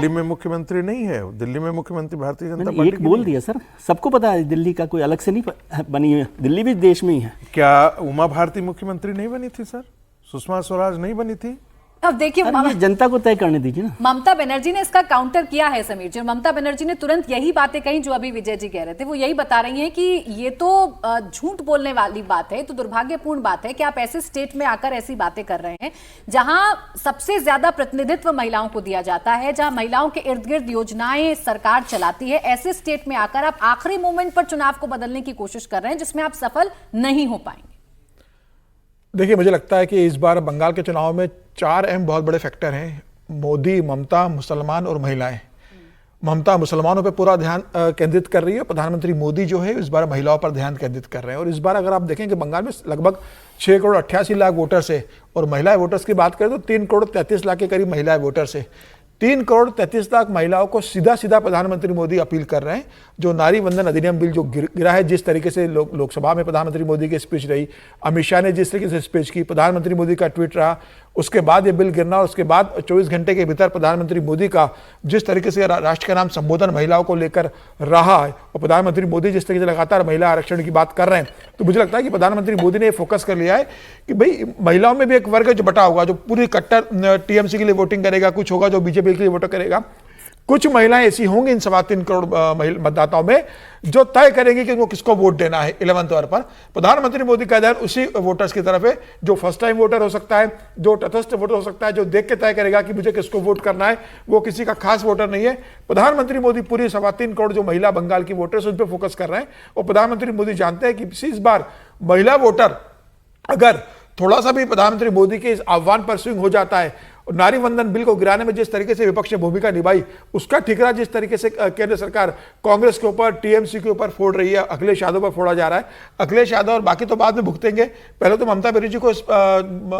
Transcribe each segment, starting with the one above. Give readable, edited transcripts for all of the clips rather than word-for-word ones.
दिल्ली में मुख्यमंत्री नहीं है, दिल्ली में मुख्यमंत्री भारतीय जनता पार्टी एक बोल दिया सर, सबको पता है दिल्ली का कोई अलग से नहीं बनी है, दिल्ली भी देश में ही है। क्या उमा भारती मुख्यमंत्री नहीं बनी थी सर? सुषमा स्वराज नहीं बनी थी? अब देखिए जनता को तय करने दीजिए ना। ममता बनर्जी ने इसका काउंटर किया है समीर जी। ममता बनर्जी ने तुरंत यही बातें कही जो अभी विजय जी कह रहे थे। वो यही बता रही हैं कि ये तो झूठ बोलने वाली बात है, तो दुर्भाग्यपूर्ण बात है कि आप ऐसे स्टेट में आकर ऐसी बातें कर रहे हैं जहां सबसे ज्यादा प्रतिनिधित्व महिलाओं को दिया जाता है, जहां महिलाओं के इर्द गिर्द योजनाएं सरकार चलाती है। ऐसे स्टेट में आकर आप आखिरी मोमेंट पर चुनाव को बदलने की कोशिश कर रहे हैं जिसमें आप सफल नहीं हो पाएंगे। देखिए, मुझे लगता है कि इस बार बंगाल के चुनाव में 4 अहम बहुत बड़े फैक्टर हैं: मोदी, ममता, मुसलमान और महिलाएं। ममता मुसलमानों पर पूरा ध्यान केंद्रित कर रही है। प्रधानमंत्री मोदी जो है इस बार महिलाओं पर ध्यान केंद्रित कर रहे हैं। और इस बार अगर आप देखें कि बंगाल में लगभग 6 करोड़ 88 लाख वोटर्स है, और महिला वोटर्स की बात करें तो 3 करोड़ 33 लाख के करीब महिला वोटर्स है। 3 करोड़ 33 लाख महिलाओं को सीधा सीधा प्रधानमंत्री मोदी अपील कर रहे हैं। जो नारी वंदन अधिनियम बिल जो गिरा है, जिस तरीके से लोकसभा में प्रधानमंत्री मोदी की स्पीच रही, अमित शाह ने जिस तरीके से स्पीच की, प्रधानमंत्री मोदी का ट्वीट रहा, उसके बाद ये बिल गिरना, और उसके बाद 24 घंटे के भीतर प्रधानमंत्री मोदी का जिस तरीके से राष्ट्र का नाम संबोधन महिलाओं को लेकर रहा है, और प्रधानमंत्री मोदी जिस तरीके से लगातार महिला आरक्षण की बात कर रहे हैं, तो मुझे लगता है कि प्रधानमंत्री मोदी ने फोकस कर लिया है कि भाई महिलाओं में भी एक वर्ग जो बटा होगा, जो पूरी कट्टर टीएमसी के लिए वोटिंग करेगा, कुछ होगा जो बीजेपी के लिए वोट करेगा, कुछ महिलाएं ऐसी होंगी इन 3.25 करोड़ मतदाताओं में जो तय करेंगे कि उनको किसको वोट देना है 11th आवर पर। प्रधानमंत्री मोदी का ध्यान उसी वोटर्स की तरफ है जो फर्स्ट टाइम वोटर हो सकता है, जो तटस्थ वोटर हो सकता है, जो देख के तय करेगा कि मुझे किसको वोट करना है, वो किसी का खास वोटर नहीं है। प्रधानमंत्री मोदी पूरी 3.25 करोड़ जो महिला बंगाल की वोटर्स उन पर फोकस कर रहे हैं। और प्रधानमंत्री मोदी जानते हैं कि इस बार महिला वोटर अगर थोड़ा सा भी प्रधानमंत्री मोदी के इस आह्वान पर स्विंग हो जाता है, और नारी वंदन बिल को गिराने में जिस तरीके से विपक्ष ने भूमिका निभाई, उसका ठिकरा जिस तरीके से केंद्र सरकार कांग्रेस के ऊपर, टीएमसी के ऊपर फोड़ रही है, अखिलेश यादव पर फोड़ा जा रहा है। अखिलेश यादव और बाकी तो बाद में भुगतेंगे, पहले तो ममता बनर्जी को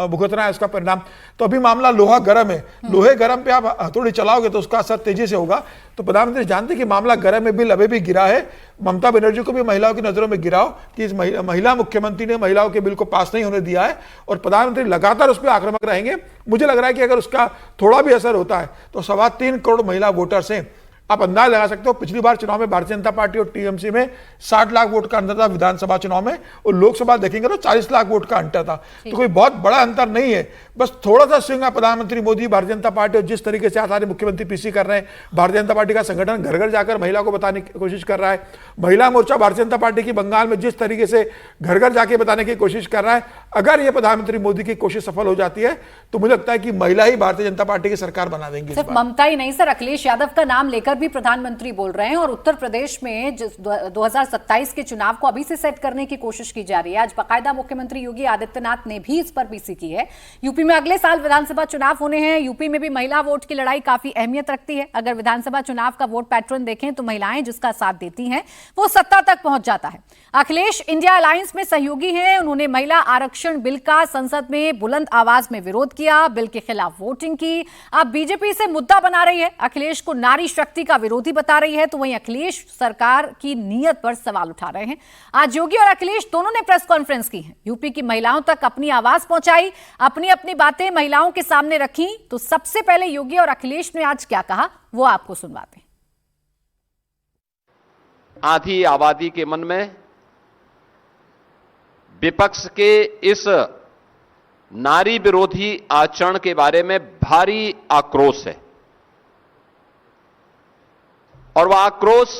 भुगतना है इसका परिणाम। तो अभी मामला लोहा गर्म है, लोहे गर्म पे आप हथौड़ी चलाओगे तो उसका असर तेजी से होगा। तो प्रधानमंत्री जानते कि मामला गर्म है, बिल अभी भी गिरा है। ममता बनर्जी को भी महिलाओं की नजरों में गिराओ कि इस महिला मुख्यमंत्री ने महिलाओं के बिल को पास नहीं होने दिया है, और प्रधानमंत्री लगातार उस पर आक्रामक रहेंगे। मुझे लग रहा है कि अगर उसका थोड़ा भी असर होता है तो 3.25 करोड़ महिला वोटर्स हैं। आप अंदाज लगा सकते हो, पिछली बार चुनाव में भारतीय जनता पार्टी और टीएमसी में 60 लाख वोट का अंतर था विधानसभा चुनाव में, और लोकसभा देखेंगे तो 40 लाख वोट का अंतर था। तो कोई बहुत बड़ा अंतर नहीं है, बस थोड़ा सा स्विंग है प्रधानमंत्री मोदी, भारतीय जनता पार्टी, और जिस तरीके से आचार्य मुख्यमंत्री पीसी कर रहे हैं। भारतीय जनता पार्टी का संगठन घर घर जाकर महिला को बताने की कोशिश कर रहा है। महिला मोर्चा भारतीय जनता पार्टी की बंगाल में जिस तरीके से घर घर जाके बताने की कोशिश कर रहा है, अगर ये प्रधानमंत्री मोदी की कोशिश सफल हो जाती है तो मुझे लगता है कि महिला ही भारतीय जनता पार्टी की सरकार बना देंगी। सिर्फ ममता ही नहीं सर, अखिलेश यादव का नाम लेकर भी प्रधानमंत्री बोल रहे हैं, और उत्तर प्रदेश में 2027 के चुनाव को अभी से सेट करने की कोशिश की जा रही है। आज बाकायदा मुख्यमंत्री योगी आदित्यनाथ ने भी इस पर पीसी की है। यूपी में अगले साल विधानसभा चुनाव होने हैं। यूपी में भी महिला वोट की लड़ाई काफी अहमियत रखती है। अगर विधानसभा चुनाव का वोट पैटर्न देखें तो महिलाएं जिसका साथ देती हैं वो सत्ता तक पहुंच जाता है। अखिलेश इंडिया अलायंस में सहयोगी हैं। उन्होंने महिला आरक्षण बिल का संसद में बुलंद आवाज में विरोध किया, बिल के खिलाफ वोटिंग की। अब बीजेपी से मुद्दा बना रही है, अखिलेश को नारी शक्ति का विरोधी बता रही है, तो वहीं अखिलेश सरकार की नीयत पर सवाल उठा रहे हैं। आज योगी और अखिलेश दोनों ने प्रेस कॉन्फ्रेंस की है, यूपी की महिलाओं तक अपनी आवाज पहुंचाई, अपनी अपनी बातें महिलाओं के सामने रखी। तो सबसे पहले योगी और अखिलेश ने आज क्या कहा वो आपको सुनवाते हैं। आधी आबादी के मन में विपक्ष के इस नारी विरोधी आचरण के बारे में भारी आक्रोश है, और वह आक्रोश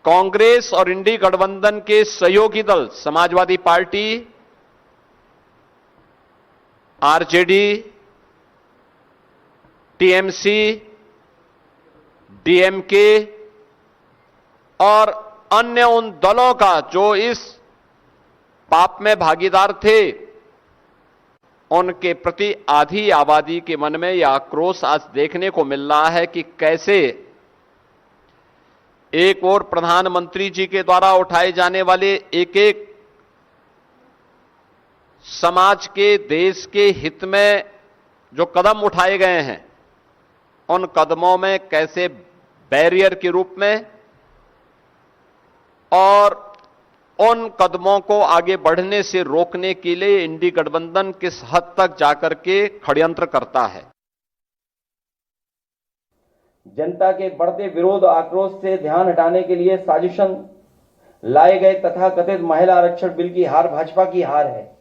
कांग्रेस और इंडी गठबंधन के सहयोगी दल Samajwadi party, RJD, TMC, DMK और अन्य उन दलों का जो इस पाप में भागीदार थे, उनके प्रति आधी आबादी के मन में यह आक्रोश आज देखने को मिल रहा है कि कैसे एक और प्रधानमंत्री जी के द्वारा उठाए जाने वाले एक एक समाज के, देश के हित में जो कदम उठाए गए हैं, उन कदमों में कैसे बैरियर के रूप में और उन कदमों को आगे बढ़ने से रोकने के लिए इंडी गठबंधन किस हद तक जाकर के षड्यंत्र करता है। जनता के बढ़ते विरोध और आक्रोश से ध्यान हटाने के लिए साजिशन लाए गए तथाकथित महिला आरक्षण बिल की हार भाजपा की हार है।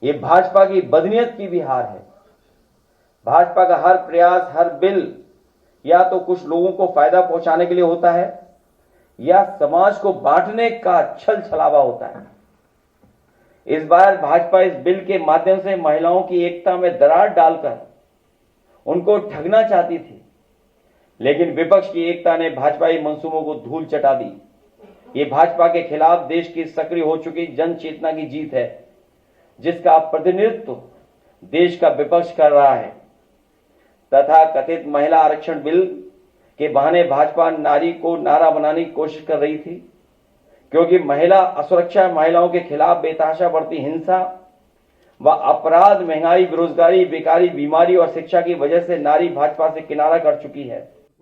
ये भाजपा की बदनीयत की भी हार है। भाजपा का हर प्रयास, हर बिल या तो कुछ लोगों को फायदा पहुंचाने के लिए होता है या समाज को बांटने का छल छलावा होता है। इस बार भाजपा इस बिल के माध्यम से महिलाओं की एकता में दरार डालकर उनको ठगना चाहती थी, लेकिन विपक्ष की एकता ने भाजपाई मंसूबों को धूल चटा दी। ये भाजपा के खिलाफ देश की सक्रिय हो चुकी जन चेतना की जीत है, जिसका प्रतिनिधित्व देश का विपक्ष कर रहा है। तथा कथित महिला आरक्षण बिल के बहाने भाजपा नारी को नारा बनाने की कोशिश कर रही थी, क्योंकि महिला असुरक्षा, महिलाओं के खिलाफ बेतहाशा बढ़ती हिंसा व अपराध, महंगाई, बेरोजगारी, बेकारी, बीमारी और शिक्षा की वजह से नारी भाजपा से किनारा कर चुकी है।